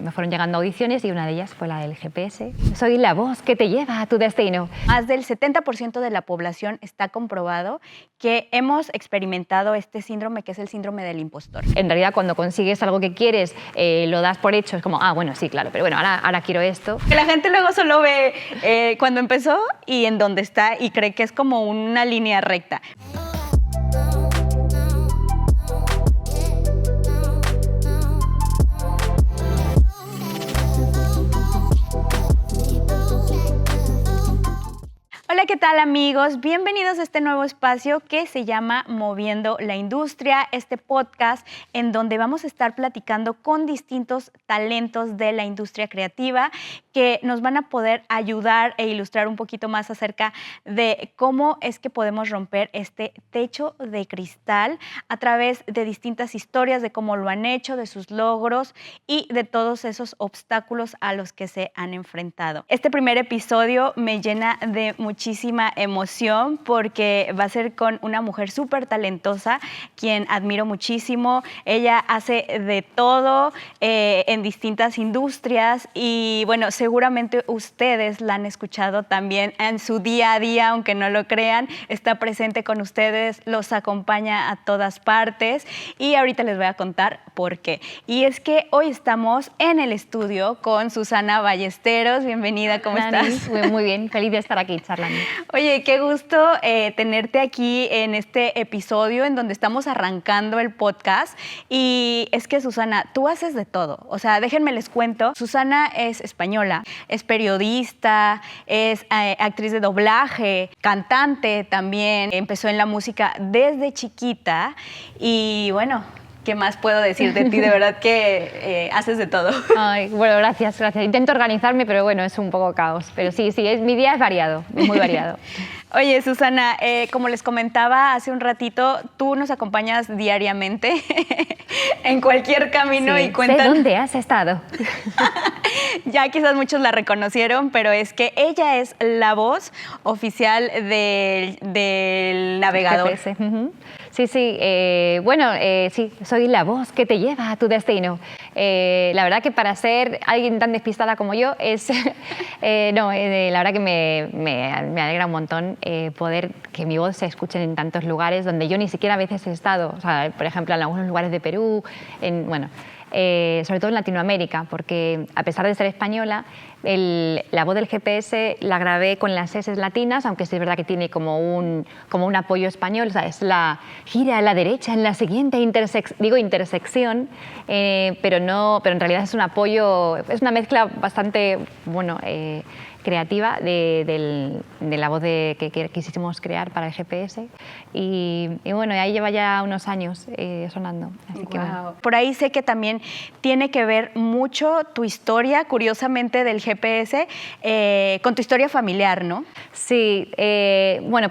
me fueron llegando audiciones y una de ellas fue la del GPS. Soy la voz que te lleva a tu destino. Más del 70% de la población está comprobado que hemos experimentado este síndrome, que es el síndrome del impostor. En realidad, cuando consigues algo que quieres, lo das por hecho, es como, bueno, sí, claro, pero bueno, ahora quiero esto. Que la gente luego solo ve cuando empezó y en dónde está y cree que es como una línea recta. Hola, ¿qué tal amigos? Bienvenidos a este nuevo espacio que se llama Moviendo la Industria, este podcast en donde vamos a estar platicando con distintos talentos de la industria creativa que nos van a poder ayudar e ilustrar un poquito más acerca de cómo es que podemos romper este techo de cristal a través de distintas historias de cómo lo han hecho, de sus logros y de todos esos obstáculos a los que se han enfrentado. Este primer episodio me llena de muchísima emoción porque va a ser con una mujer súper talentosa, quien admiro muchísimo. Ella hace de todo en distintas industrias y bueno, seguramente ustedes la han escuchado también en su día a día, aunque no lo crean, está presente con ustedes, los acompaña a todas partes y ahorita les voy a contar por qué. Y es que hoy estamos en el estudio con Susana Ballesteros. Bienvenida, ¿cómo estás? Muy bien, feliz de estar aquí charlando. Oye, qué gusto tenerte aquí en este episodio en donde estamos arrancando el podcast. Y es que, Susana, tú haces de todo. O sea, déjenme les cuento. Susana es española, es periodista, es actriz de doblaje, cantante también. Empezó en la música desde chiquita y bueno, ¿qué más puedo decir de ti? De verdad que haces de todo. Ay, bueno, gracias. Intento organizarme, pero bueno, es un poco caos. Pero sí, mi día es variado, es muy variado. Oye, Susana, como les comentaba hace un ratito, tú nos acompañas diariamente en cualquier camino y cuentas. ¿De dónde has estado? Ya quizás muchos la reconocieron, pero es que ella es la voz oficial del navegador. GPS. Sí, sí, soy la voz que te lleva a tu destino. La verdad que para ser alguien tan despistada como yo, la verdad que me alegra un montón poder que mi voz se escuche en tantos lugares donde yo ni siquiera a veces he estado. O sea, por ejemplo, en algunos lugares de Perú, sobre todo en Latinoamérica, porque a pesar de ser española, la voz del GPS la grabé con las S latinas, aunque sí es verdad que tiene como un apoyo español. O sea, es la gira a la derecha en la siguiente intersección, pero en realidad es un apoyo, es una mezcla bastante creativa de la voz que quisimos crear para el GPS y bueno, ahí lleva ya unos años sonando. Así que bueno. Por ahí sé que también tiene que ver mucho tu historia, curiosamente, del GPS con tu historia familiar, ¿no? Sí,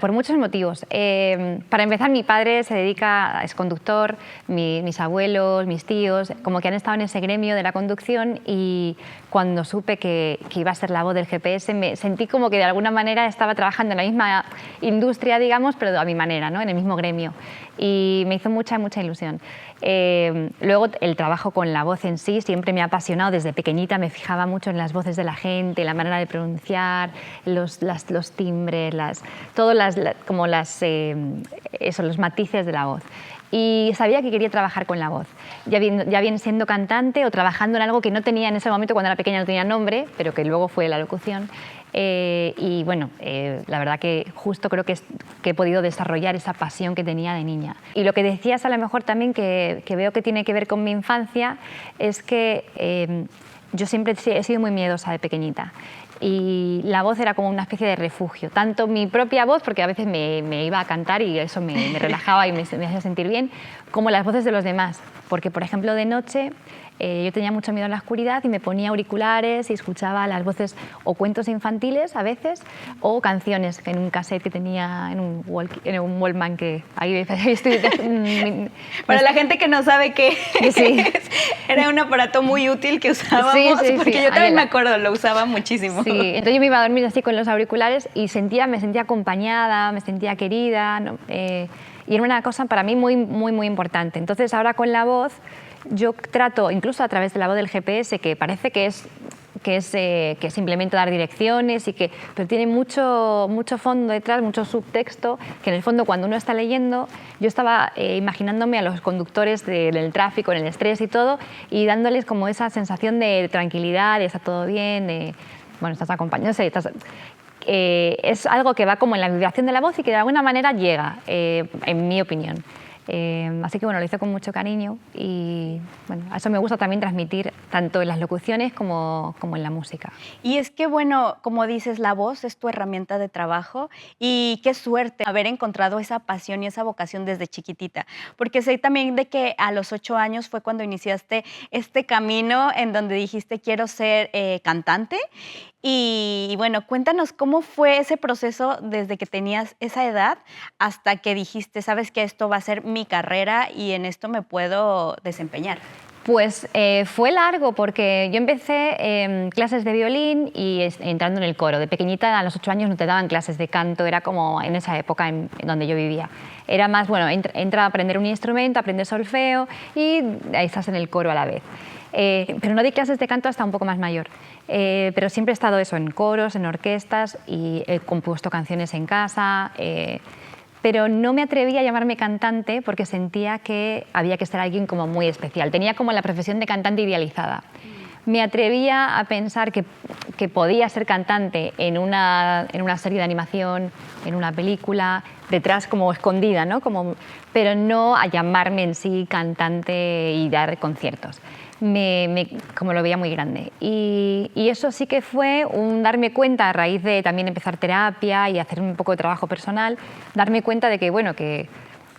por muchos motivos. Para empezar, mi padre es conductor, mis abuelos, mis tíos, como que han estado en ese gremio de la conducción y cuando supe que iba a ser la voz del GPS, me sentí como que de alguna manera estaba trabajando en la misma industria, digamos, pero a mi manera, ¿no? En el mismo gremio. Y me hizo mucha ilusión. Luego, el trabajo con la voz en sí siempre me ha apasionado. Desde pequeñita me fijaba mucho en las voces de la gente, la manera de pronunciar, los timbres, los matices de la voz. Y sabía que quería trabajar con la voz, ya bien siendo cantante o trabajando en algo que no tenía en ese momento, cuando era pequeña no tenía nombre, pero que luego fue la locución. La verdad que justo creo que he podido desarrollar esa pasión que tenía de niña. Y lo que decías a lo mejor también, que veo que tiene que ver con mi infancia, es que yo siempre he sido muy miedosa de pequeñita. Y la voz era como una especie de refugio, tanto mi propia voz, porque a veces me iba a cantar y eso me relajaba y me hacía sentir bien, como las voces de los demás, porque por ejemplo de noche yo tenía mucho miedo a la oscuridad y me ponía auriculares y escuchaba las voces o cuentos infantiles a veces o canciones en un cassette que tenía en un Walkman, que ahí estoy. Para la gente que no sabe qué sí. Era un aparato muy útil que usábamos, porque yo también me acuerdo, lo usaba muchísimo. Sí, entonces yo me iba a dormir así con los auriculares y me sentía acompañada, me sentía querida, ¿no? Y era una cosa para mí muy importante. Entonces ahora con la voz yo trato, incluso a través de la voz del GPS, que parece que es simplemente dar direcciones, pero tiene mucho fondo detrás, mucho subtexto, que en el fondo cuando uno está leyendo, yo estaba imaginándome a los conductores del tráfico, en el estrés y todo, y dándoles como esa sensación de tranquilidad, de está todo bien, bueno, estás acompañado, no sé, es algo que va como en la vibración de la voz y que de alguna manera llega, en mi opinión. Así que bueno, lo hice con mucho cariño y bueno, a eso me gusta también transmitir tanto en las locuciones como en la música. Y es que bueno, como dices, la voz es tu herramienta de trabajo y qué suerte haber encontrado esa pasión y esa vocación desde chiquitita, porque sé también de que a los 8 años fue cuando iniciaste este camino en donde dijiste quiero ser cantante. Y bueno, cuéntanos cómo fue ese proceso desde que tenías esa edad hasta que dijiste, sabes que esto va a ser mi carrera y en esto me puedo desempeñar. Pues fue largo porque yo empecé clases de violín y entrando en el coro. De pequeñita, a los 8 años no te daban clases de canto, era como en esa época en donde yo vivía. Era más, bueno, entra a aprender un instrumento, aprender solfeo y ahí estás en el coro a la vez. Pero no di clases de canto hasta un poco más mayor. Pero siempre he estado eso, en coros, en orquestas y he compuesto canciones en casa. Pero no me atreví a llamarme cantante porque sentía que había que ser alguien como muy especial. Tenía como la profesión de cantante idealizada. Me atrevía a pensar que podía ser cantante en una serie de animación, en una película, detrás como escondida, ¿no? Pero no a llamarme en sí cantante y dar conciertos. Como lo veía muy grande. Y eso sí que fue un darme cuenta, a raíz de también empezar terapia y hacer un poco de trabajo personal, darme cuenta de que, bueno, que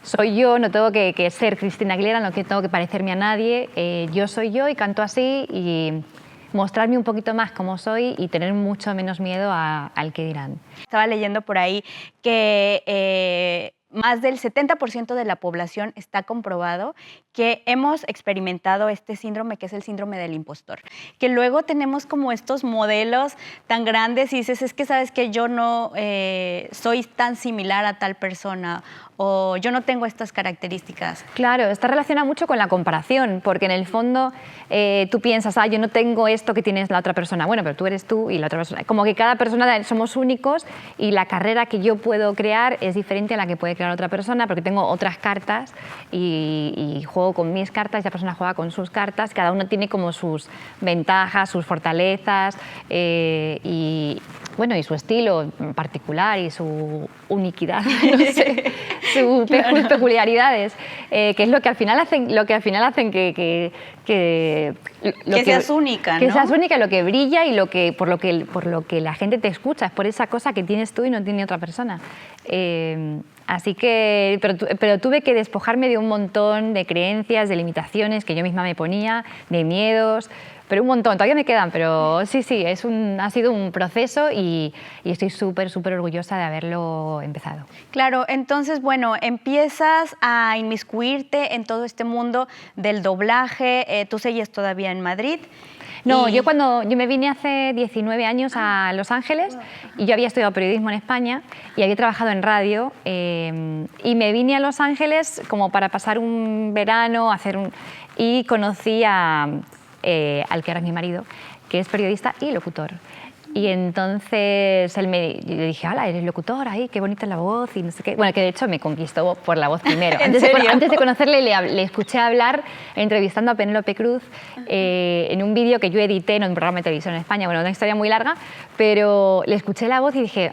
soy yo, no tengo que ser Cristina Aguilera, no tengo que parecerme a nadie, yo soy yo y canto así y mostrarme un poquito más como soy y tener mucho menos miedo al que dirán. Estaba leyendo por ahí que más del 70% de la población está comprobado que hemos experimentado este síndrome, que es el síndrome del impostor. Que luego tenemos como estos modelos tan grandes y dices, es que sabes que yo no soy tan similar a tal persona o yo no tengo estas características. Claro, está relacionado mucho con la comparación, porque en el fondo tú piensas, yo no tengo esto que tienes la otra persona. Bueno, pero tú eres tú y la otra persona. Como que cada persona somos únicos y la carrera que yo puedo crear es diferente a la que puede crear otra persona, porque tengo otras cartas y juego con mis cartas, y la persona juega con sus cartas, cada uno tiene como sus ventajas, sus fortalezas y su estilo particular y su uniquidad, no sé, sus peculiaridades, que es lo que al final hacen que seas única, ¿no? Que seas única, lo que brilla y por lo que la gente te escucha, es por esa cosa que tienes tú y no tiene otra persona. Así que, pero tuve que despojarme de un montón de creencias, de limitaciones que yo misma me ponía, de miedos, pero un montón, todavía me quedan, pero sí, ha sido un proceso y estoy súper orgullosa de haberlo empezado. Claro, entonces, bueno, empiezas a inmiscuirte en todo este mundo del doblaje, tú seguías todavía en Madrid. No, yo me vine hace 19 años a Los Ángeles y yo había estudiado periodismo en España y había trabajado en radio y me vine a Los Ángeles como para pasar un verano, y conocí al que ahora es mi marido, que es periodista y locutor. Y entonces yo le dije, hola, eres locutor, ay, qué bonita es la voz y no sé qué. Bueno, que de hecho me conquistó por la voz primero. Antes de conocerle le escuché hablar entrevistando a Penélope Cruz en un vídeo que yo edité en un programa de televisión en España. Bueno, una historia muy larga, pero le escuché la voz y dije,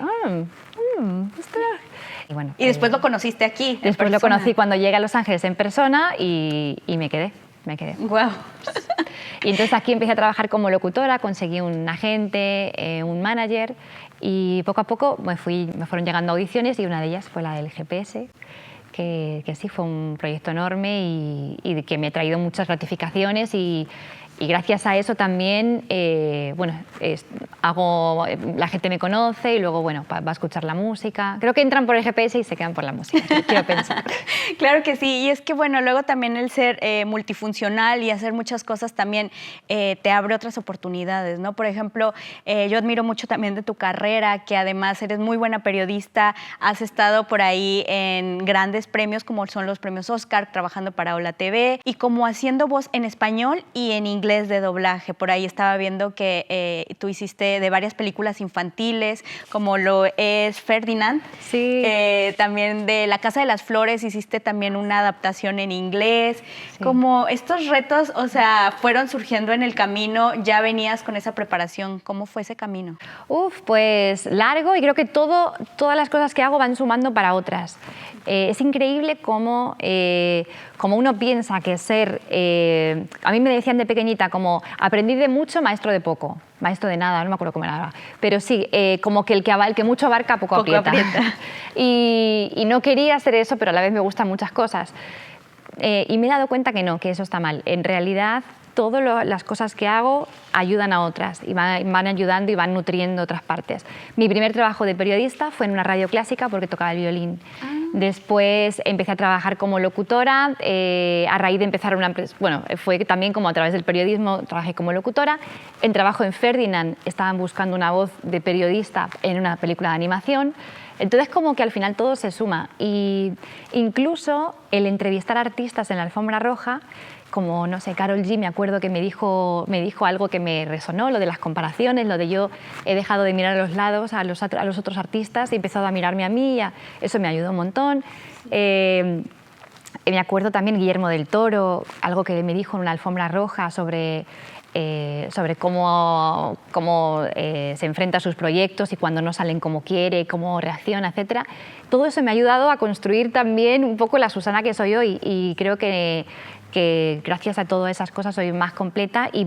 Y después lo conociste aquí. Después lo conocí cuando llegué a Los Ángeles en persona y me quedé. Wow. Y entonces aquí empecé a trabajar como locutora, conseguí un agente, un manager y poco a poco me fueron llegando audiciones y una de ellas fue la del GPS, que sí fue un proyecto enorme y que me ha traído muchas gratificaciones y y gracias a eso también, bueno, la gente me conoce y luego, bueno, va a escuchar la música. Creo que entran por el GPS y se quedan por la música, quiero pensar. Claro que sí, y es que bueno, luego también el ser multifuncional y hacer muchas cosas también te abre otras oportunidades, ¿no? Por ejemplo, yo admiro mucho también de tu carrera, que además eres muy buena periodista, has estado por ahí en grandes premios como son los premios Oscar, trabajando para Hola TV y como haciendo voz en español y en inglés de doblaje. Por ahí estaba viendo que tú hiciste de varias películas infantiles, como lo es Ferdinand. Sí. También de La Casa de las Flores hiciste también una adaptación en inglés. Sí. Como estos retos, o sea, fueron surgiendo en el camino, ya venías con esa preparación. ¿Cómo fue ese camino? Pues largo, y creo que todas las cosas que hago van sumando para otras. Es increíble cómo uno piensa que ser... a mí me decían de pequeñita como aprendí de mucho, maestro de poco. Maestro de nada, no me acuerdo cómo era. Pero sí, como que el que mucho abarca, poco aprieta. Y no quería hacer eso, pero a la vez me gustan muchas cosas. Y me he dado cuenta que no, que eso está mal. En realidad, todas las cosas que hago ayudan a otras y van ayudando y van nutriendo otras partes. Mi primer trabajo de periodista fue en una radio clásica porque tocaba el violín. Después empecé a trabajar como locutora, a raíz de empezar una empresa, bueno, fue también como a través del periodismo, trabajé como locutora. En trabajo en Ferdinand estaban buscando una voz de periodista en una película de animación. Entonces como que al final todo se suma, y incluso el entrevistar a artistas en la alfombra roja, como, no sé, Karol G, me acuerdo que me dijo algo que me resonó, lo de las comparaciones, lo de yo he dejado de mirar a los lados a los otros artistas y he empezado a mirarme a mí, eso me ayudó un montón. Me acuerdo también Guillermo del Toro, algo que me dijo en una alfombra roja sobre cómo se enfrenta a sus proyectos y cuando no salen como quiere, cómo reacciona, etc. Todo eso me ha ayudado a construir también un poco la Susana que soy hoy, y creo que gracias a todas esas cosas soy más completa y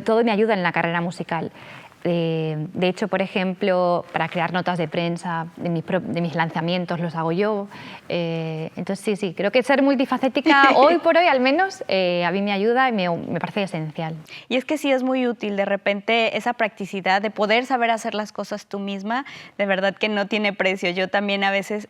todo me ayuda en la carrera musical. De hecho, por ejemplo, para crear notas de prensa de mis lanzamientos los hago yo. Entonces, sí, creo que ser multifacética hoy por hoy, al menos, a mí me ayuda y me parece esencial. Y es que sí es muy útil, de repente, esa practicidad de poder saber hacer las cosas tú misma, de verdad que no tiene precio. Yo también a veces,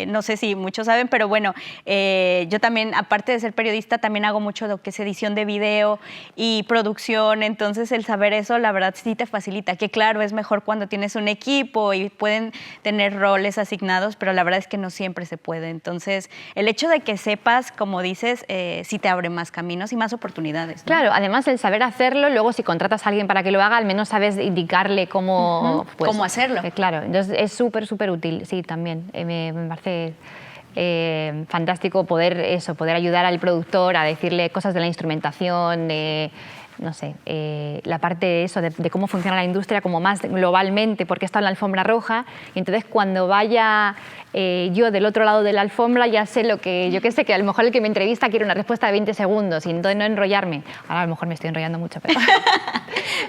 no sé si muchos saben, pero bueno, yo también, aparte de ser periodista, también hago mucho lo que es edición de video y producción. Entonces, el saber eso, la verdad, sí te facilita, que claro, es mejor cuando tienes un equipo y pueden tener roles asignados, pero la verdad es que no siempre se puede. Entonces, el hecho de que sepas, como dices, sí te abre más caminos y más oportunidades, ¿no? Claro, además el saber hacerlo, luego si contratas a alguien para que lo haga, al menos sabes indicarle cómo, cómo hacerlo. Claro, entonces es súper útil, sí, también. Me parece... fantástico poder ayudar al productor a decirle cosas de la instrumentación, no sé, la parte de eso, de cómo funciona la industria como más globalmente, porque está en la alfombra roja, y entonces cuando vaya yo del otro lado de la alfombra ya sé lo que, yo qué sé, que a lo mejor el que me entrevista quiere una respuesta de 20 segundos y entonces no enrollarme. Ahora a lo mejor me estoy enrollando mucho, pero...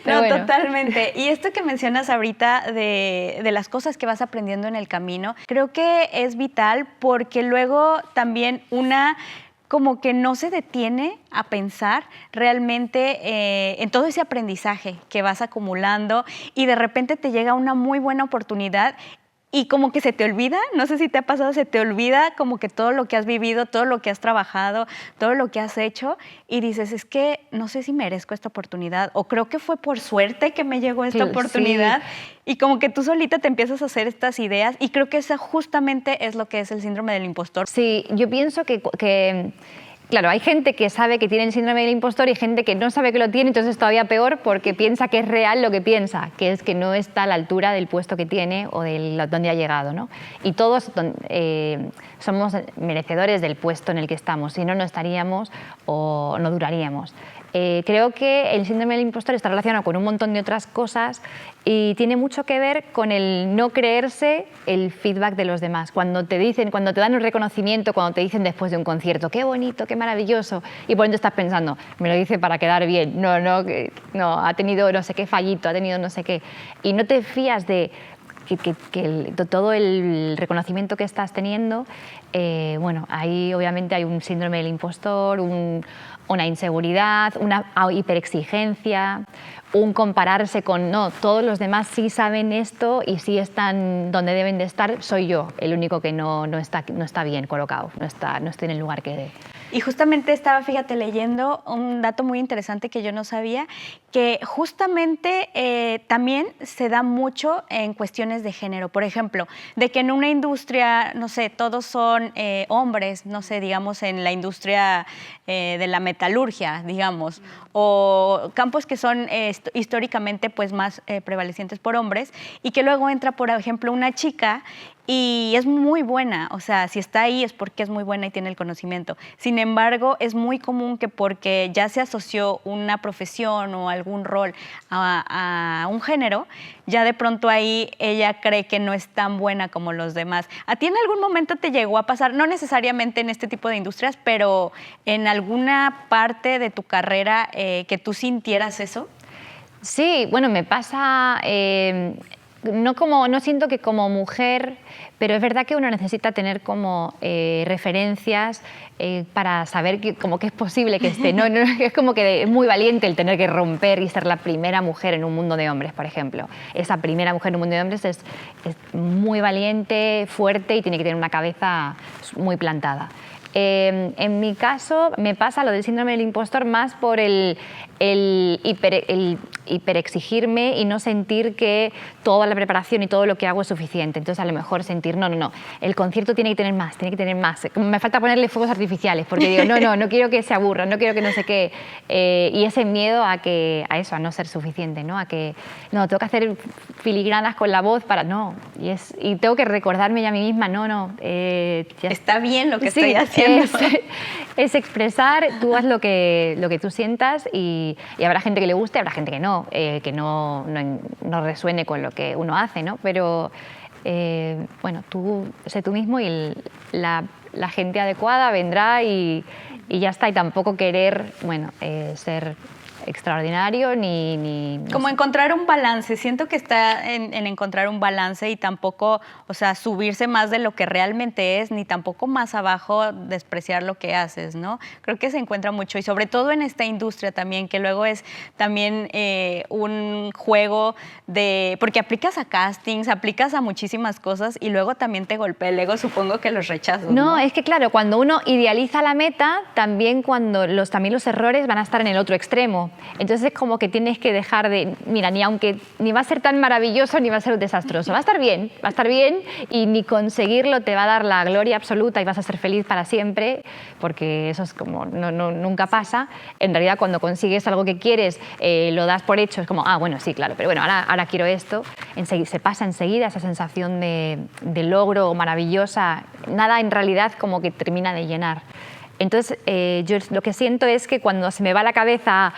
No, bueno. Totalmente. Y esto que mencionas ahorita de las cosas que vas aprendiendo en el camino, creo que es vital porque luego también como que no se detiene a pensar realmente en todo ese aprendizaje que vas acumulando y de repente te llega una muy buena oportunidad y como que se te olvida, no sé si te ha pasado, se te olvida como que todo lo que has vivido, todo lo que has trabajado, todo lo que has hecho y dices, es que no sé si merezco esta oportunidad o creo que fue por suerte que me llegó esta oportunidad. Sí. Y como que tú solita te empiezas a hacer estas ideas y creo que esa justamente es lo que es el síndrome del impostor. Sí, yo pienso que claro, hay gente que sabe que tiene el síndrome del impostor y gente que no sabe que lo tiene, entonces es todavía peor porque piensa que es real lo que piensa, que es que no está a la altura del puesto que tiene o de donde ha llegado, ¿no? Y todos somos merecedores del puesto en el que estamos, si no, no estaríamos o no duraríamos. Creo que el síndrome del impostor está relacionado con un montón de otras cosas y tiene mucho que ver con el no creerse el feedback de los demás. Cuando te dan un reconocimiento, cuando te dicen después de un concierto, qué bonito, qué maravilloso, y por dentro estás pensando, me lo dice para quedar bien, no, ha tenido no sé qué fallito, ha tenido no sé qué, y no te fías de todo el reconocimiento que estás teniendo, bueno, ahí obviamente hay un síndrome del impostor, una inseguridad, una hiperexigencia, un compararse con, no, todos los demás sí saben esto y sí están donde deben de estar, soy yo el único que no está bien colocado, no estoy en el lugar que... Y justamente estaba, fíjate, leyendo un dato muy interesante que yo no sabía, que justamente también se da mucho en cuestiones de género. Por ejemplo, de que en una industria, no sé, todos son hombres, no sé, digamos en la industria de la metalurgia, digamos, o campos que son históricamente pues más prevalecientes por hombres, y que luego entra, por ejemplo, una chica y es muy buena, o sea, si está ahí es porque es muy buena y tiene el conocimiento. Sin embargo, es muy común que porque ya se asoció una profesión o algún rol a un género, ya de pronto ahí ella cree que no es tan buena como los demás. ¿A ti en algún momento te llegó a pasar, no necesariamente en este tipo de industrias, pero en alguna parte de tu carrera que tú sintieras eso? Sí, bueno, me pasa... No siento que como mujer, pero es verdad que uno necesita tener como referencias para saber que es posible que esté. No, es como que es muy valiente el tener que romper y ser la primera mujer en un mundo de hombres, por ejemplo. Esa primera mujer en un mundo de hombres es muy valiente, fuerte y tiene que tener una cabeza muy plantada. En mi caso me pasa lo del síndrome del impostor más por el hiperexigirme y no sentir que toda la preparación y todo lo que hago es suficiente. Entonces a lo mejor sentir, no, el concierto tiene que tener más. Me falta ponerle fuegos artificiales porque digo, no quiero que se aburra, no quiero que no sé qué. Y ese miedo a no ser suficiente, ¿no? A que, no, tengo que hacer filigranas con la voz para, no. Y tengo que recordarme ya a mí misma, está bien lo que estoy haciendo. Es expresar, tú haz lo que tú sientas y habrá gente que le guste, habrá gente que no resuene con lo que uno hace, ¿no? Pero bueno, tú sé tú mismo y la gente adecuada vendrá y ya está. Y tampoco querer, ser extraordinario ni como encontrar un balance. Siento que está en encontrar un balance y tampoco, o sea, subirse más de lo que realmente es, ni tampoco más abajo despreciar lo que haces, ¿no? Creo que se encuentra mucho y sobre todo en esta industria también, que luego es también un juego porque aplicas a castings, aplicas a muchísimas cosas y luego también te golpea el ego, supongo que los rechazos, ¿no? Es que claro, cuando uno idealiza la meta, también también los errores van a estar en el otro extremo. Entonces es como que tienes que dejar de, mira, ni va a ser tan maravilloso ni va a ser desastroso, va a estar bien y ni conseguirlo te va a dar la gloria absoluta y vas a ser feliz para siempre, porque eso es como, nunca pasa. En realidad cuando consigues algo que quieres, lo das por hecho, es como, bueno, sí, claro, pero bueno, ahora quiero esto. Se pasa enseguida esa sensación de logro maravillosa, nada en realidad como que termina de llenar. Entonces, yo lo que siento es que cuando se me va la cabeza,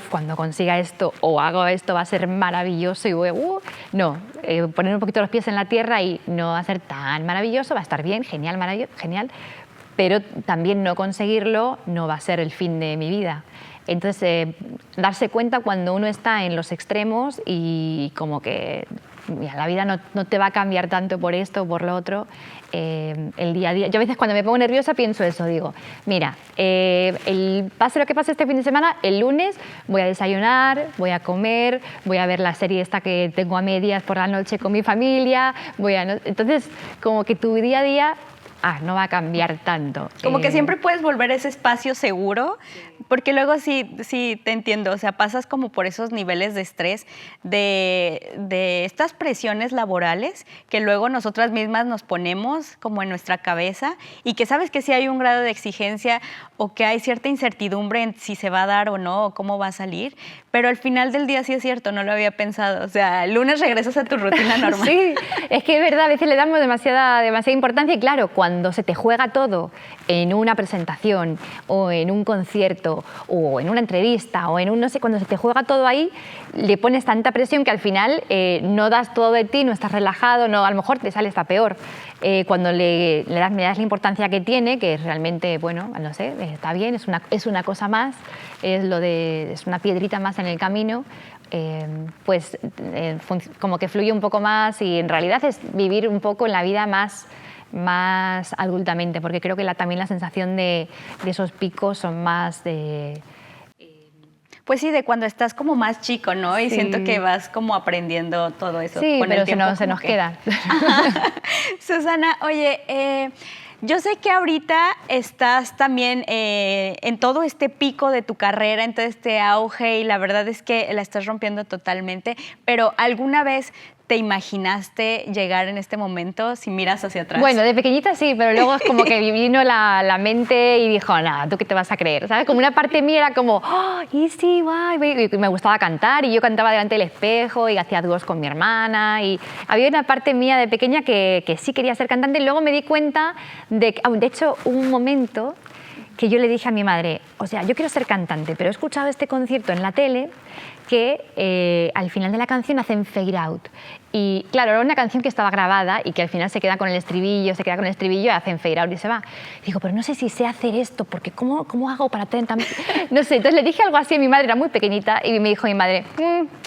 cuando consiga esto o hago esto va a ser maravilloso y poner un poquito los pies en la tierra y no va a ser tan maravilloso, va a estar bien, genial, genial, pero también no conseguirlo no va a ser el fin de mi vida. Entonces, darse cuenta cuando uno está en los extremos y como que mira, la vida no te va a cambiar tanto por esto o por lo otro. El día a día. Yo a veces cuando me pongo nerviosa pienso eso, digo, mira, pase lo que pase este fin de semana, el lunes voy a desayunar, voy a comer, voy a ver la serie esta que tengo a medias por la noche con mi familia, entonces como que tu día a día no va a cambiar tanto. Como que siempre puedes volver a ese espacio seguro, porque luego sí te entiendo, o sea, pasas como por esos niveles de estrés, de estas presiones laborales que luego nosotras mismas nos ponemos como en nuestra cabeza y que sabes que sí hay un grado de exigencia o que hay cierta incertidumbre en si se va a dar o no, o cómo va a salir, pero al final del día sí es cierto, no lo había pensado, o sea, el lunes regresas a tu rutina normal. Sí, es que es verdad, a veces le damos demasiada importancia y claro, cuando se te juega todo en una presentación o en un concierto o en una entrevista o en un no sé, cuando se te juega todo ahí, le pones tanta presión que al final no das todo de ti, no estás relajado, a lo mejor te sale hasta peor. cuando me das la importancia que tiene, que realmente, bueno, no sé, está bien, es una cosa más, es una piedrita más en el camino, pues como que fluye un poco más y en realidad es vivir un poco en la vida más adultamente, porque creo que también la sensación de esos picos son más de... Pues sí, de cuando estás como más chico, ¿no? Y Sí. siento que vas como aprendiendo todo eso. Sí, con el pero tiempo se nos como que- queda. Susana, oye, yo sé que ahorita estás también en todo este pico de tu carrera, en todo este auge, y la verdad es que la estás rompiendo totalmente, pero ¿alguna vez te imaginaste llegar en este momento si miras hacia atrás? Bueno, de pequeñita sí, pero luego es como que vino la mente y dijo, nada, ¿tú qué te vas a creer? ¿Sabes? Como una parte mía era como, oh, y sí, guay, y me gustaba cantar y yo cantaba delante del espejo y hacía dúos con mi hermana y había una parte mía de pequeña que sí quería ser cantante y luego me di cuenta de hecho, hubo un momento que yo le dije a mi madre, o sea, yo quiero ser cantante, pero he escuchado este concierto en la tele que al final de la canción hacen fade out. Y claro, era una canción que estaba grabada y que al final se queda con el estribillo, y hacen fade out y se va. Digo, pero no sé si sé hacer esto, porque ¿cómo hago para tener tan...? No sé, entonces le dije algo así a mi madre, era muy pequeñita, y me dijo mi madre,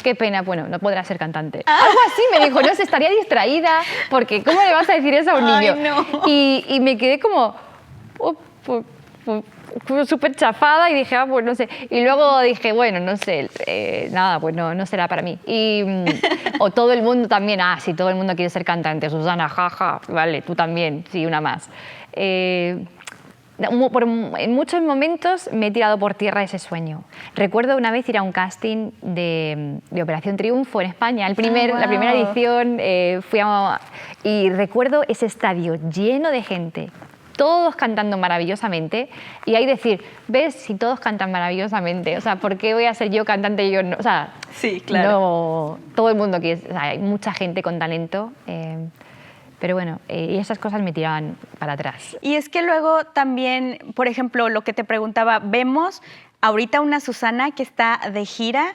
qué pena, bueno, no podrás ser cantante. Algo así me dijo, no sé, estaría distraída, porque ¿cómo le vas a decir eso a un niño? Ay, no. Y me quedé como... súper chafada y dije, pues no sé. Y luego dije, bueno, no sé, nada, pues no será para mí. O todo el mundo también, sí, todo el mundo quiere ser cantante, Susana, jaja, vale, tú también, sí, una más. En muchos momentos me he tirado por tierra ese sueño. Recuerdo una vez ir a un casting de Operación Triunfo en España, la primera edición, y recuerdo ese estadio lleno de gente, todos cantando maravillosamente, y ahí decir, ¿ves? Si todos cantan maravillosamente, o sea, ¿por qué voy a ser yo cantante y yo no? O sea, sí, claro. No, todo el mundo quiere, o sea, hay mucha gente con talento, pero bueno, y esas cosas me tiraban para atrás. Y es que luego también, por ejemplo, lo que te preguntaba, vemos ahorita una Susana que está de gira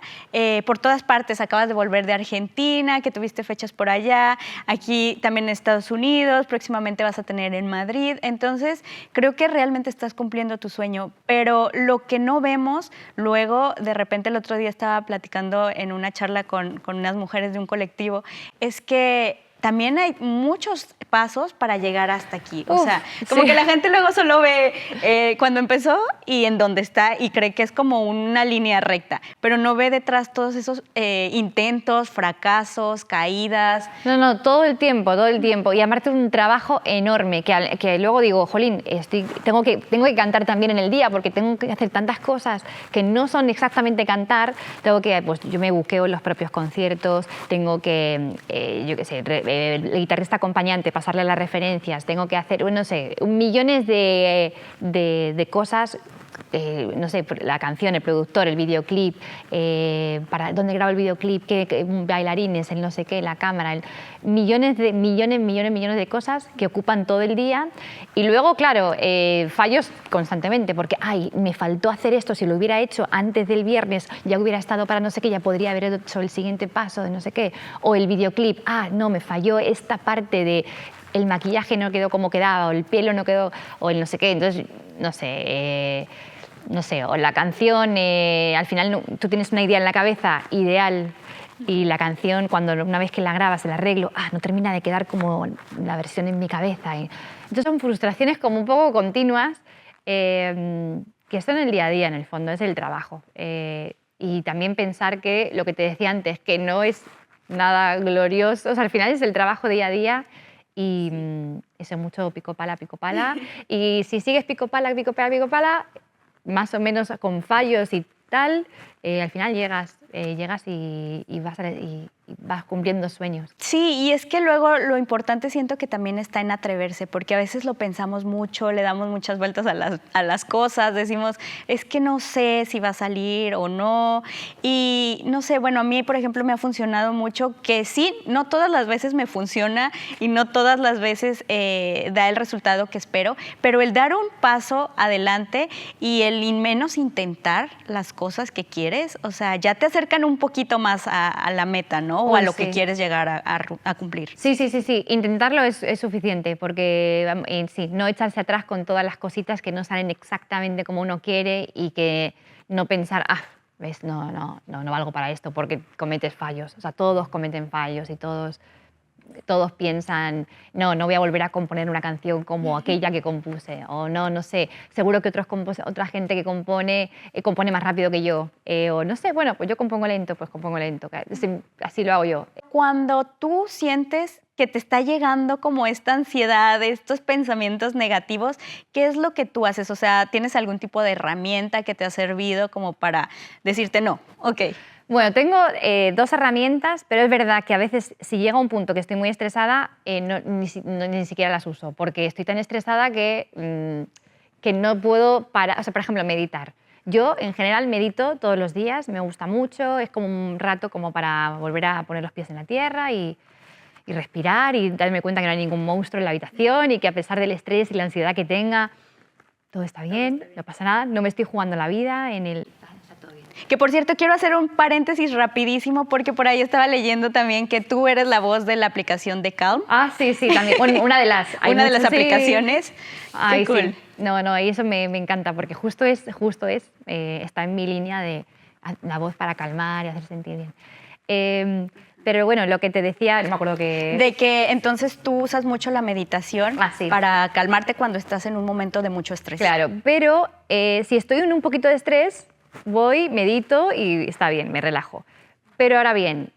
por todas partes. Acabas de volver de Argentina, que tuviste fechas por allá, aquí también en Estados Unidos, próximamente vas a tener en Madrid. Entonces, creo que realmente estás cumpliendo tu sueño. Pero lo que no vemos, luego, de repente el otro día estaba platicando en una charla con unas mujeres de un colectivo, es que también hay muchos pasos para llegar hasta aquí. O sea, como que la gente luego solo ve cuando empezó y en dónde está y cree que es como una línea recta, pero no ve detrás todos esos intentos, fracasos, caídas. No, todo el tiempo. Y aparte un trabajo enorme que luego digo, jolín, tengo que cantar también en el día porque tengo que hacer tantas cosas que no son exactamente cantar. Pues yo me buqueo en los propios conciertos, tengo que, yo qué sé, el guitarrista acompañante, pasarle las referencias, tengo que hacer, no sé, millones de cosas, no sé, la canción, el productor, el videoclip, para dónde grabo el videoclip, qué bailarines, el no sé qué, la cámara, millones de cosas que ocupan todo el día y luego, claro, fallos constantemente porque, me faltó hacer esto, si lo hubiera hecho antes del viernes ya hubiera estado para no sé qué, ya podría haber hecho el siguiente paso de no sé qué, o el videoclip, no, me falló esta parte de el maquillaje no quedó como quedaba, o el pelo no quedó, o el no sé qué, entonces, no sé, o la canción, al final tú tienes una idea en la cabeza ideal y la canción, una vez que la grabas, el arreglo, no termina de quedar como la versión en mi cabeza. Entonces son frustraciones como un poco continuas que están en el día a día, en el fondo, es el trabajo. Y también pensar que lo que te decía antes, que no es nada glorioso, o sea, al final es el trabajo día a día. Y eso, mucho pico pala. Y si sigues pico pala, más o menos con fallos y tal, al final llegas y vas cumpliendo sueños. Sí, y es que luego lo importante siento que también está en atreverse, porque a veces lo pensamos mucho, le damos muchas vueltas a las cosas, decimos, es que no sé si va a salir o no, y no sé, bueno, a mí, por ejemplo, me ha funcionado mucho que sí, no todas las veces me funciona y no todas las veces da el resultado que espero, pero el dar un paso adelante y el menos intentar las cosas que quieres, o sea, ya te acercan un poquito más a la meta, ¿no? ¿no? O a Uy, lo que sí. quieres llegar a cumplir. Sí, sí, sí, sí. Intentarlo es suficiente porque sí, no echarse atrás con todas las cositas que no salen exactamente como uno quiere y que no pensar, ves, no valgo para esto porque cometes fallos. O sea, todos cometen fallos y todos piensan, no voy a volver a componer una canción como aquella que compuse, o no sé, seguro que otra gente que compone más rápido que yo, o no sé, bueno, pues yo compongo lento, pues compongo lento, así lo hago yo. Cuando tú sientes que te está llegando como esta ansiedad, estos pensamientos negativos, ¿qué es lo que tú haces? O sea, ¿tienes algún tipo de herramienta que te ha servido como para decirte no? Ok. Bueno, tengo dos herramientas, pero es verdad que a veces si llega un punto que estoy muy estresada, ni siquiera las uso, porque estoy tan estresada que no puedo parar. O sea, por ejemplo, meditar. Yo en general medito todos los días, me gusta mucho, es como un rato como para volver a poner los pies en la tierra y respirar y darme cuenta que no hay ningún monstruo en la habitación y que a pesar del estrés y la ansiedad que tenga, todo está bien, no pasa nada, no me estoy jugando la vida en el... Está todo bien. Que por cierto, quiero hacer un paréntesis rapidísimo porque por ahí estaba leyendo también que tú eres la voz de la aplicación de Calm. Sí, también. Bueno, una de las... Una de las aplicaciones. Sí. Qué cool. Sí. No, y eso me encanta porque justo está en mi línea de la voz para calmar y hacer sentir bien. Pero bueno, lo que te decía, no me acuerdo que... De que entonces tú usas mucho la meditación Sí. para calmarte cuando estás en un momento de mucho estrés. Claro, pero si estoy en un poquito de estrés, voy, medito y está bien, me relajo. Pero ahora bien,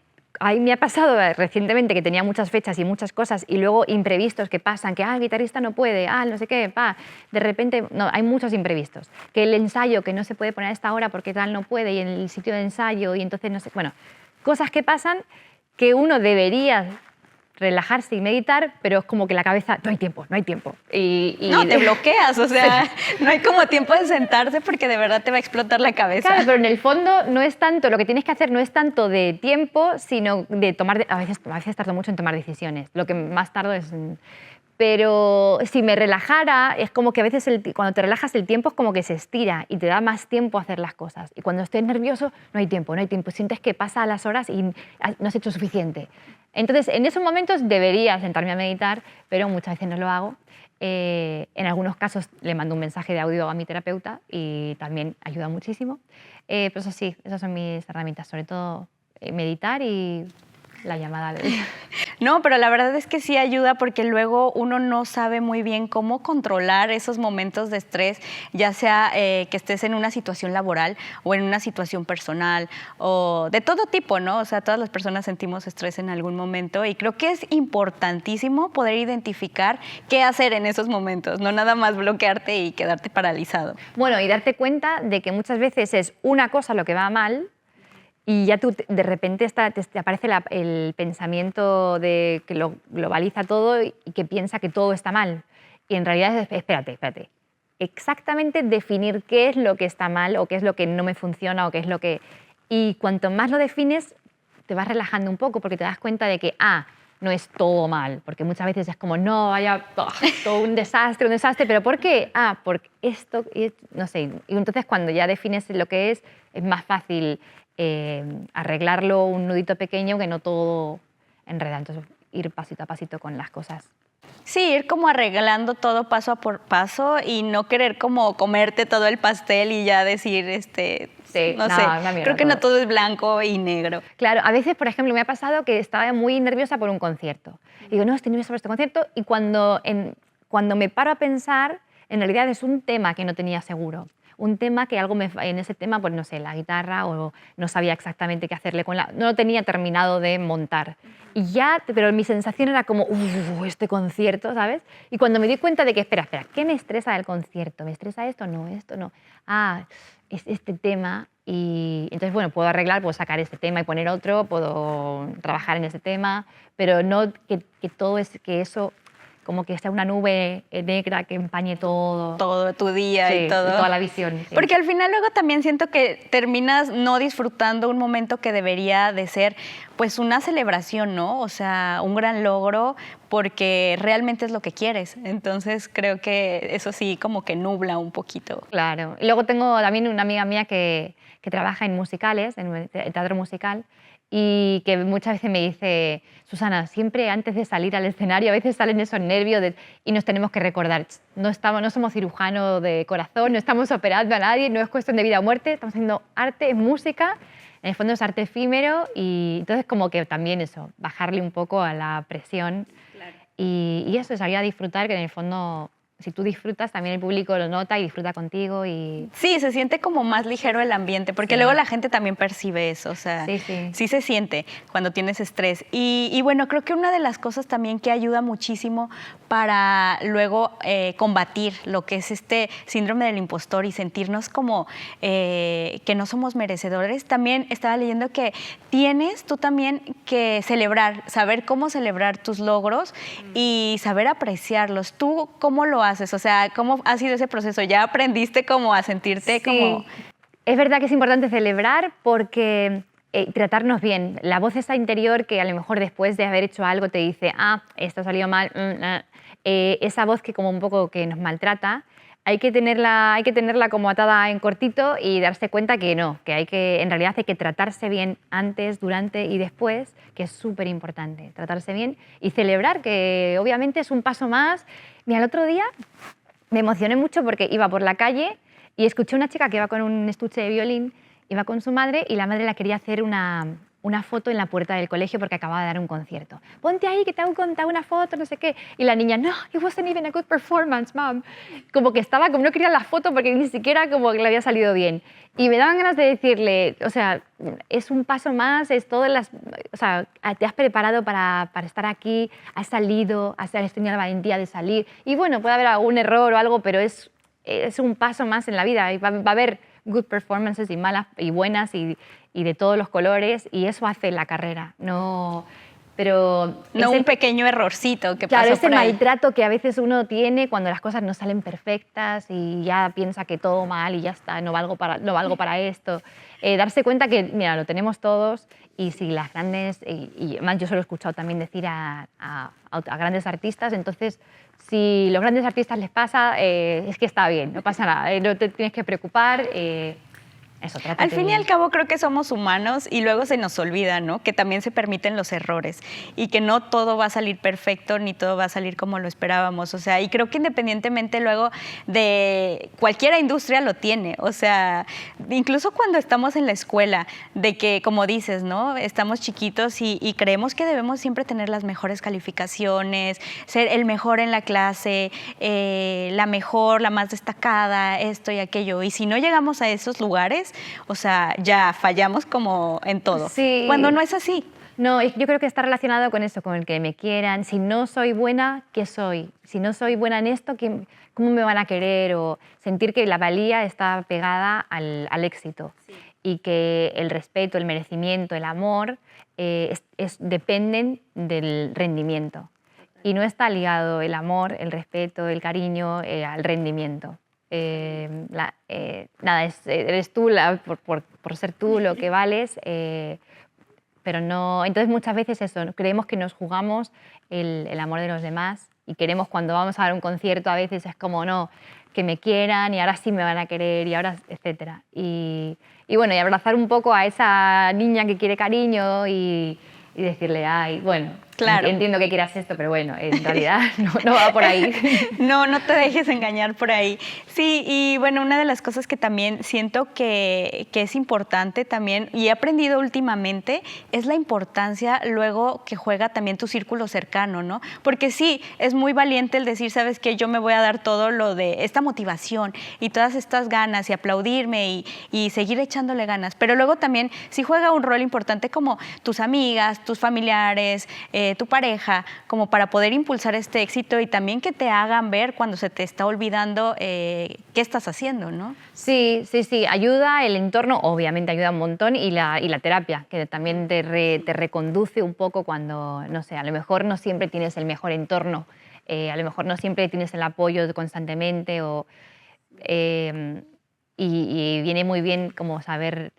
me ha pasado recientemente que tenía muchas fechas y muchas cosas y luego imprevistos que pasan, que el guitarrista no puede, no sé qué, de repente, no, hay muchos imprevistos. Que el ensayo que no se puede poner a esta hora porque tal no puede y en el sitio de ensayo y entonces no sé, bueno, cosas que pasan que uno debería relajarse y meditar, pero es como que la cabeza, no hay tiempo. No, te bloqueas, o sea, no hay como tiempo de sentarse porque de verdad te va a explotar la cabeza. Claro, pero en el fondo no es tanto, lo que tienes que hacer no es tanto de tiempo, sino de tomar, a veces tardo mucho en tomar decisiones, lo que más tardo es... Pero si me relajara, es como que a veces cuando te relajas el tiempo es como que se estira y te da más tiempo a hacer las cosas. Y cuando estés nervioso no hay tiempo, sientes que pasan las horas y no has hecho suficiente. Entonces, en esos momentos debería sentarme a meditar, pero muchas veces no lo hago. En algunos casos le mando un mensaje de audio a mi terapeuta y también ayuda muchísimo. Pero eso sí, esas son mis herramientas, sobre todo meditar y la llamada de... No, pero la verdad es que sí ayuda porque luego uno no sabe muy bien cómo controlar esos momentos de estrés, ya sea que estés en una situación laboral o en una situación personal o de todo tipo, ¿no? O sea, todas las personas sentimos estrés en algún momento y creo que es importantísimo poder identificar qué hacer en esos momentos, no nada más bloquearte y quedarte paralizado. Bueno, y darte cuenta de que muchas veces es una cosa lo que va mal y ya tú de repente te aparece el pensamiento de que lo globaliza todo y que piensa que todo está mal. Y en realidad es, espérate. Exactamente definir qué es lo que está mal o qué es lo que no me funciona o qué es lo que... Y cuanto más lo defines, te vas relajando un poco porque te das cuenta de que, no es todo mal. Porque muchas veces es como, no, vaya, todo un desastre, pero ¿por qué? Porque esto, no sé. Y entonces cuando ya defines lo que es más fácil arreglarlo un nudito pequeño que no todo enredado. Entonces, ir pasito a pasito con las cosas. Sí, ir como arreglando todo paso por paso y no querer como comerte todo el pastel y ya decir, no sé, creo que no todo es blanco y negro. Claro, a veces, por ejemplo, me ha pasado que estaba muy nerviosa por un concierto. Y digo, no, estoy nerviosa por este concierto y cuando me paro a pensar, en realidad es un tema que no tenía seguro. Un tema que en ese tema, pues no sé, la guitarra o no sabía exactamente qué hacerle no lo tenía terminado de montar. Pero mi sensación era como, este concierto, ¿sabes? Y cuando me di cuenta de que, espera, ¿qué me estresa del concierto? ¿Me estresa esto? No, esto no. Es este tema y entonces, bueno, puedo sacar este tema y poner otro, puedo trabajar en ese tema, pero no que eso como que sea una nube negra que empañe todo. Todo tu día y todo. Toda la visión. Sí. Porque al final luego también siento que terminas no disfrutando un momento que debería de ser pues una celebración, ¿no? O sea, un gran logro porque realmente es lo que quieres. Entonces creo que eso sí como que nubla un poquito. Claro. Y luego tengo también una amiga mía que trabaja en musicales, en el teatro musical, y que muchas veces me dice, Susana, siempre antes de salir al escenario, a veces salen esos nervios y nos tenemos que recordar, no somos cirujanos de corazón, no estamos operando a nadie, no es cuestión de vida o muerte, estamos haciendo arte, es música, en el fondo es arte efímero y entonces como que también eso, bajarle un poco a la presión y eso, salir a disfrutar, que en el fondo si tú disfrutas, también el público lo nota y disfruta contigo. Sí, se siente como más ligero el ambiente, porque luego la gente también percibe eso, o sea, sí se siente cuando tienes estrés. Y bueno, creo que una de las cosas también que ayuda muchísimo para luego combatir lo que es este síndrome del impostor y sentirnos como que no somos merecedores, también estaba leyendo que tienes tú también que celebrar, saber cómo celebrar tus logros y saber apreciarlos. ¿Tú cómo lo haces? O sea, ¿cómo ha sido ese proceso? ¿Ya aprendiste como a sentirte como...? Es verdad que es importante celebrar porque tratarnos bien. La voz esa interior que a lo mejor después de haber hecho algo te dice, esto ha salido mal, esa voz que como un poco que nos maltrata, hay que tenerla como atada en cortito y darse cuenta que no, que en realidad hay que tratarse bien antes, durante y después, que es súper importante, tratarse bien y celebrar, que obviamente es un paso más. Mira, el otro día me emocioné mucho porque iba por la calle y escuché una chica que iba con un estuche de violín, iba con su madre y la madre la quería hacer una foto en la puerta del colegio porque acababa de dar un concierto. Ponte ahí que te hago una foto, no sé qué. Y la niña, no, it wasn't even a good performance, mom. Como que estaba, como no quería la foto porque ni siquiera como que le había salido bien. Y me daban ganas de decirle, o sea, es un paso más, es todo o sea, te has preparado para estar aquí, has salido, has tenido la valentía de salir. Y bueno, puede haber algún error o algo, pero es un paso más en la vida. Va a haber good performances y malas y buenas y de todos los colores, y eso hace la carrera. Pero no un pequeño errorcito que claro, pasó ese por ahí. maltrato que a veces uno tiene cuando las cosas no salen perfectas y ya piensa que todo mal y ya está, no valgo para esto. Darse cuenta que, mira, lo tenemos todos y si las grandes, y además yo se lo he escuchado también decir a grandes artistas, entonces si los grandes artistas les pasa, es que está bien, no pasa nada, no te tienes que preocupar. Eso, al fin y al cabo creo que somos humanos y luego se nos olvida, ¿no? Que también se permiten los errores y que no todo va a salir perfecto ni todo va a salir como lo esperábamos. O sea, y creo que independientemente luego de cualquier industria lo tiene. O sea, incluso cuando estamos en la escuela, de que, como dices, ¿no? Estamos chiquitos y creemos que debemos siempre tener las mejores calificaciones, ser el mejor en la clase, la mejor, la más destacada, esto y aquello. Y si no llegamos a esos lugares, o sea, ya fallamos como en todo. Sí. Cuando no es así. No, yo creo que está relacionado con eso, con el que me quieran. Si no soy buena, ¿qué soy? Si no soy buena en esto, ¿cómo me van a querer? O sentir que la valía está pegada al éxito. Sí. Y que el respeto, el merecimiento, el amor dependen del rendimiento. Y no está ligado el amor, el respeto, el cariño al rendimiento. Nada, eres tú por ser tú lo que vales, pero no. Entonces muchas veces eso, creemos que nos jugamos el amor de los demás y queremos cuando vamos a dar un concierto a veces es como no, que me quieran y ahora sí me van a querer y ahora etcétera. Y bueno, y abrazar un poco a esa niña que quiere cariño y decirle, ay, bueno, claro, entiendo que quieras esto, pero bueno, en realidad no va por ahí. No te dejes engañar por ahí. Sí, y bueno, una de las cosas que también siento que es importante también, y he aprendido últimamente, es la importancia luego que juega también tu círculo cercano, ¿no? Porque sí, es muy valiente el decir, ¿sabes qué? Yo me voy a dar todo lo de esta motivación y todas estas ganas y aplaudirme y seguir echándole ganas. Pero luego también sí juega un rol importante como tus amigas, tus familiares, tu pareja, como para poder impulsar este éxito y también que te hagan ver cuando se te está olvidando qué estás haciendo, ¿no? Sí, ayuda el entorno, obviamente ayuda un montón y la terapia, que también te reconduce un poco cuando, no sé, a lo mejor no siempre tienes el mejor entorno, a lo mejor no siempre tienes el apoyo constantemente y viene muy bien como saber...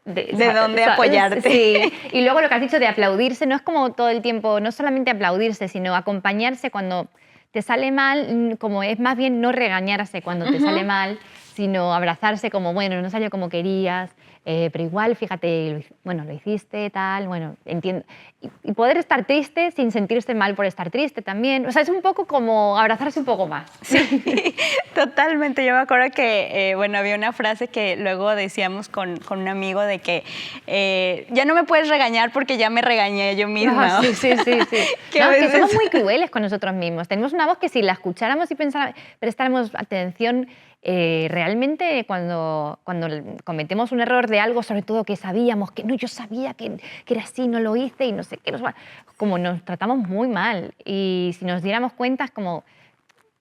de dónde apoyarte. Sí, y luego lo que has dicho de aplaudirse, no es como todo el tiempo, no solamente aplaudirse, sino acompañarse cuando te sale mal, como es más bien no regañarse cuando te sale mal, sino abrazarse como, bueno, no salió como querías, pero igual, fíjate, bueno, lo hiciste, tal, bueno, entiendo. Y poder estar triste sin sentirse mal por estar triste también. O sea, es un poco como abrazarse un poco más. Sí, totalmente. Yo me acuerdo que, bueno, había una frase que luego decíamos con un amigo de que ya no me puedes regañar porque ya me regañé yo misma. Ah, sí, sí, sí. Sí. Que No, a es que veces... somos muy crueles con nosotros mismos. Tenemos una voz que si la escucháramos y prestáramos atención, realmente cuando cometemos un error de algo, sobre todo que sabíamos que no, yo sabía que era así, no lo hice y no sé qué, como nos tratamos muy mal. Y si nos diéramos cuenta, es como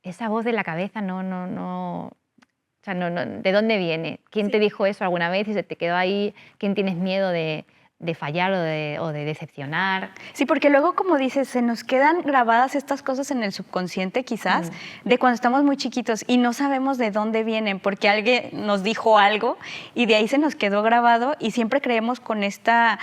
esa voz de la cabeza o sea, ¿de dónde viene? ¿Quién te dijo eso alguna vez y se te quedó ahí? ¿Quién tienes miedo de fallar o de decepcionar? Sí, porque luego, como dices, se nos quedan grabadas estas cosas en el subconsciente quizás, de cuando estamos muy chiquitos y no sabemos de dónde vienen, porque alguien nos dijo algo y de ahí se nos quedó grabado y siempre crecemos con esta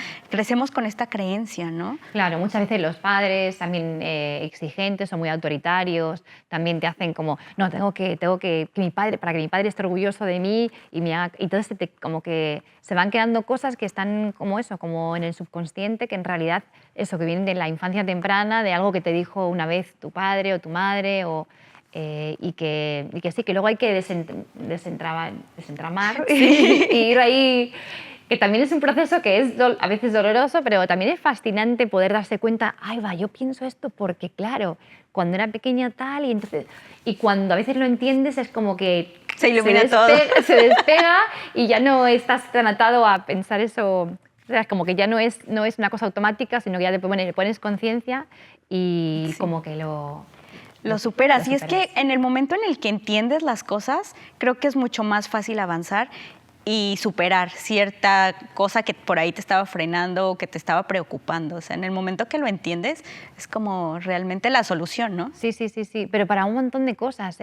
creencia, ¿no? Claro, muchas veces los padres también exigentes o muy autoritarios también te hacen como, no, tengo que mi padre, para que mi padre esté orgulloso de mí y entonces como que se van quedando cosas que están como eso, como en el subconsciente, que en realidad eso, que vienen de la infancia temprana, de algo que te dijo una vez tu padre o tu madre y que sí, que luego hay que desentramar y ir ahí, que también es un proceso que es a veces doloroso, pero también es fascinante poder darse cuenta, ay va, yo pienso esto porque claro, cuando era pequeña tal, y cuando a veces lo entiendes es como que se ilumina todo. Se despega y ya no estás tan atado a pensar eso. O sea, es como que ya no es una cosa automática, sino que ya le pones conciencia y sí, como que lo superas. Y es que en el momento en el que entiendes las cosas, creo que es mucho más fácil avanzar y superar cierta cosa que por ahí te estaba frenando o que te estaba preocupando. O sea, en el momento que lo entiendes, es como realmente la solución, ¿no? Sí, pero para un montón de cosas.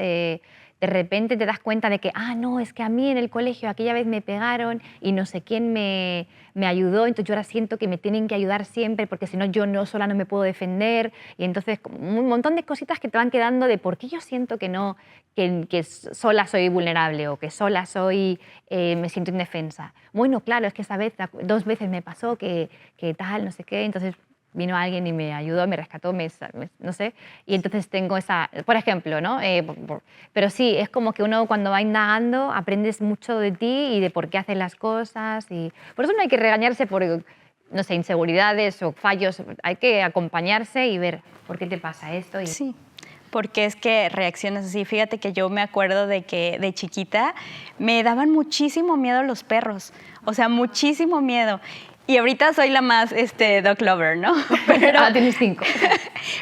De repente te das cuenta de que, no, es que a mí en el colegio aquella vez me pegaron y no sé quién me ayudó, entonces yo ahora siento que me tienen que ayudar siempre porque si no yo sola no me puedo defender, y entonces un montón de cositas que te van quedando de por qué yo siento que sola soy vulnerable o que sola me siento indefensa. Bueno, claro, es que esa vez, 2 veces me pasó que tal, no sé qué, entonces vino alguien y me ayudó, me rescató, no sé, y entonces tengo esa, por ejemplo, ¿no? Pero sí, es como que uno cuando va indagando aprendes mucho de ti y de por qué haces las cosas, y por eso no hay que regañarse por, no sé, inseguridades o fallos, hay que acompañarse y ver por qué te pasa esto. Sí, porque es que reaccionas así. Fíjate que yo me acuerdo de que de chiquita me daban muchísimo miedo los perros, o sea, muchísimo miedo. Y ahorita soy la más dog lover, ¿no? Pero, tienes 5.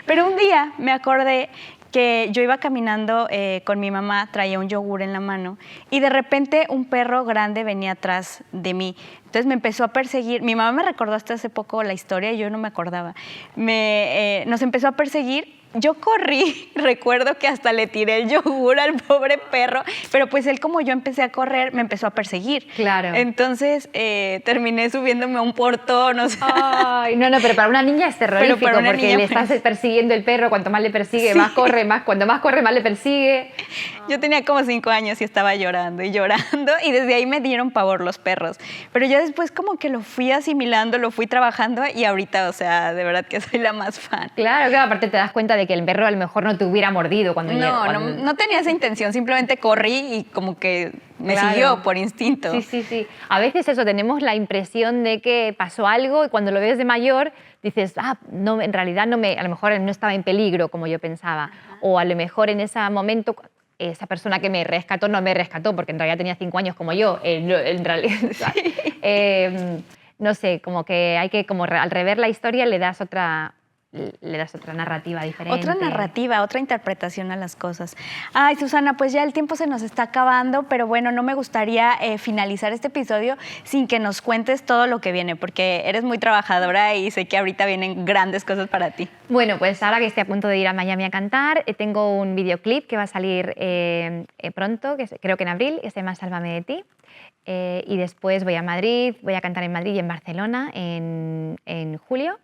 Pero un día me acordé que yo iba caminando con mi mamá, traía un yogur en la mano y de repente un perro grande venía atrás de mí. Entonces me empezó a perseguir. Mi mamá me recordó hasta hace poco la historia y yo no me acordaba. Nos empezó a perseguir. Yo corrí, recuerdo que hasta le tiré el yogur al pobre perro, pero pues él, como yo empecé a correr, me empezó a perseguir. Claro. Entonces terminé subiéndome a un portón, o sea. Ay, no, pero para una niña es terrorífico porque le estás persiguiendo el perro, cuanto más le persigue, sí, más corre, cuanto más corre, más le persigue. Yo tenía como 5 años y estaba llorando y llorando y desde ahí me dieron pavor los perros. Pero yo después como que lo fui asimilando, lo fui trabajando y ahorita, o sea, de verdad que soy la más fan. Claro, aparte te das cuenta de que el perro a lo mejor no te hubiera mordido cuando no tenía esa intención, simplemente corrí y como que me siguió por instinto. Sí. A veces eso, tenemos la impresión de que pasó algo y cuando lo ves de mayor dices, no, en realidad a lo mejor no estaba en peligro como yo pensaba. O a lo mejor en ese momento esa persona que me rescató no me rescató porque en realidad tenía 5 años como yo. En realidad, sí. No sé, como que hay que, como al rever la historia le das otra narrativa diferente. Otra narrativa, otra interpretación a las cosas. Ay, Susana, pues ya el tiempo se nos está acabando, pero bueno, no me gustaría finalizar este episodio sin que nos cuentes todo lo que viene, porque eres muy trabajadora y sé que ahorita vienen grandes cosas para ti. Bueno, pues ahora que estoy a punto de ir a Miami a cantar, tengo un videoclip que va a salir pronto, creo que en abril, que se llama Sálvame de ti. Y después voy a Madrid, voy a cantar en Madrid y en Barcelona en julio.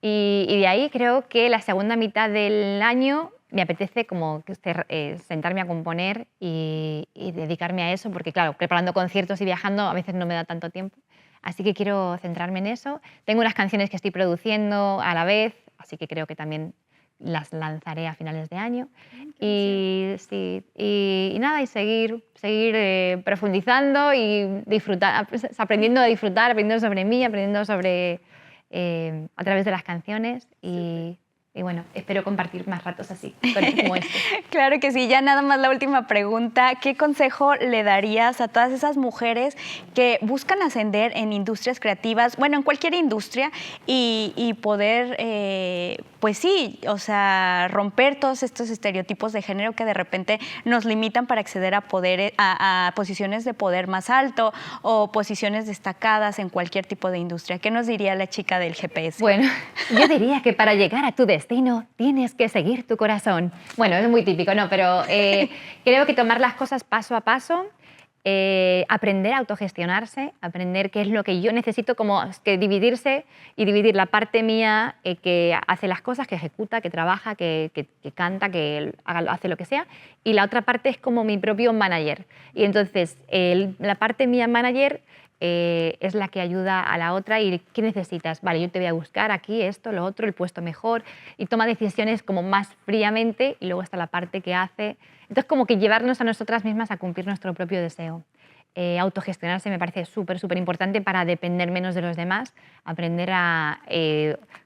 Y de ahí creo que la segunda mitad del año me apetece como sentarme a componer y dedicarme a eso, porque claro, preparando conciertos y viajando a veces no me da tanto tiempo. Así que quiero centrarme en eso. Tengo unas canciones que estoy produciendo a la vez, así que creo que también las lanzaré a finales de año. Y, sí, y nada, y seguir profundizando y disfrutar, aprendiendo a disfrutar, aprendiendo sobre mí, aprendiendo sobre a través de las canciones y bueno, espero compartir más ratos así, como este. Claro que sí. Ya nada más la última pregunta. ¿Qué consejo le darías a todas esas mujeres que buscan ascender en industrias creativas, bueno, en cualquier industria, y poder, pues sí, o sea, romper todos estos estereotipos de género que de repente nos limitan para acceder a poder, a posiciones de poder más alto o posiciones destacadas en cualquier tipo de industria? ¿Qué nos diría la chica del GPS? Bueno, yo diría que para llegar a tu destino tienes que seguir tu corazón. Bueno, es muy típico, ¿no? Pero creo que tomar las cosas paso a paso, aprender a autogestionarse, aprender qué es lo que yo necesito, como que dividirse y dividir la parte mía que hace las cosas, que ejecuta, que trabaja, que canta, que hace lo que sea, y la otra parte es como mi propio manager. Y entonces la parte mía manager es la que ayuda a la otra y ¿qué necesitas? Vale, yo te voy a buscar aquí esto, lo otro, el puesto mejor y toma decisiones como más fríamente y luego está la parte que hace. Entonces como que llevarnos a nosotras mismas a cumplir nuestro propio deseo. Autogestionarse me parece súper importante para depender menos de los demás, aprender a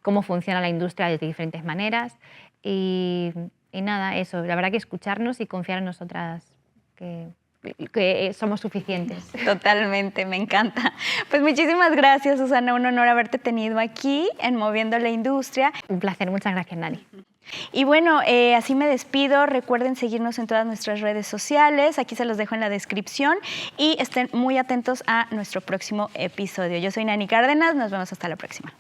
cómo funciona la industria de diferentes maneras y nada, eso, la verdad que escucharnos y confiar en nosotras que somos suficientes. Totalmente, me encanta. Pues muchísimas gracias, Susana. Un honor haberte tenido aquí en Moviendo la Industria. Un placer, muchas gracias, Nani. Y bueno, así me despido. Recuerden seguirnos en todas nuestras redes sociales. Aquí se los dejo en la descripción y estén muy atentos a nuestro próximo episodio. Yo soy Nani Cárdenas. Nos vemos hasta la próxima.